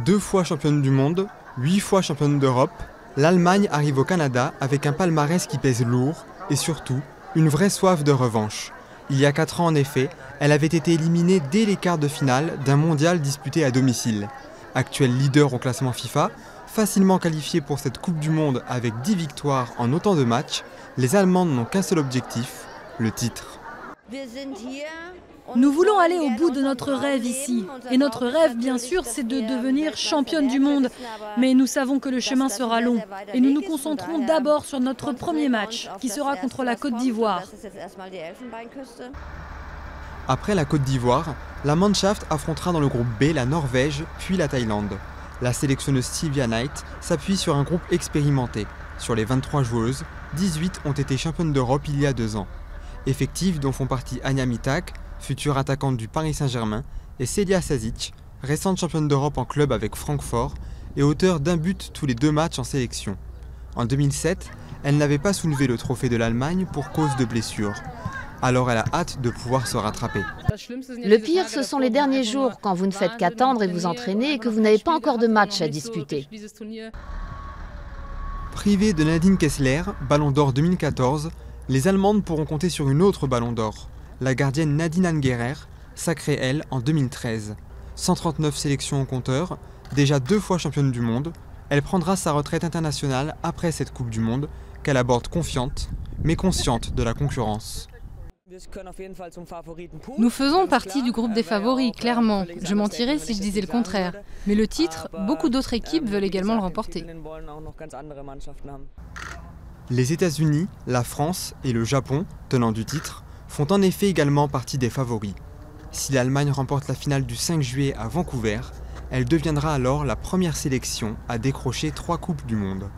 2 fois championne du monde, 8 fois championne d'Europe, l'Allemagne arrive au Canada avec un palmarès qui pèse lourd et surtout une vraie soif de revanche. Il y a 4 ans en effet, elle avait été éliminée dès les quarts de finale d'un mondial disputé à domicile. Actuelle leader au classement FIFA, facilement qualifiée pour cette Coupe du Monde avec 10 victoires en autant de matchs, les Allemandes n'ont qu'un seul objectif, le titre. Nous voulons aller au bout de notre rêve ici. Et notre rêve, bien sûr, c'est de devenir championne du monde. Mais nous savons que le chemin sera long. Et nous nous concentrons d'abord sur notre premier match, qui sera contre la Côte d'Ivoire. Après la Côte d'Ivoire, la Mannschaft affrontera dans le groupe B la Norvège, puis la Thaïlande. La sélectionneuse Silvia Knight s'appuie sur un groupe expérimenté. Sur les 23 joueuses, 18 ont été championnes d'Europe il y a 2 ans. Effectives dont font partie Anja Mitak, future attaquante du Paris Saint-Germain, et Celia Sazic, récente championne d'Europe en club avec Francfort et auteure d'un but tous les 2 matchs en sélection. En 2007, elle n'avait pas soulevé le trophée de l'Allemagne pour cause de blessure. Alors elle a hâte de pouvoir se rattraper. Le pire, ce sont les derniers jours, quand vous ne faites qu'attendre et vous entraîner et que vous n'avez pas encore de match à disputer. Privée de Nadine Kessler, Ballon d'Or 2014, les Allemandes pourront compter sur une autre Ballon d'Or, la gardienne Nadine Angerer, sacrée elle en 2013. 139 sélections au compteur, déjà 2 fois championne du monde, elle prendra sa retraite internationale après cette Coupe du Monde, qu'elle aborde confiante, mais consciente de la concurrence. Nous faisons partie du groupe des favoris, clairement. Je mentirais si je disais le contraire. Mais le titre, beaucoup d'autres équipes veulent également le remporter. Les États-Unis, la France et le Japon, tenants du titre, font en effet également partie des favoris. Si l'Allemagne remporte la finale du 5 juillet à Vancouver, elle deviendra alors la première sélection à décrocher 3 Coupes du Monde.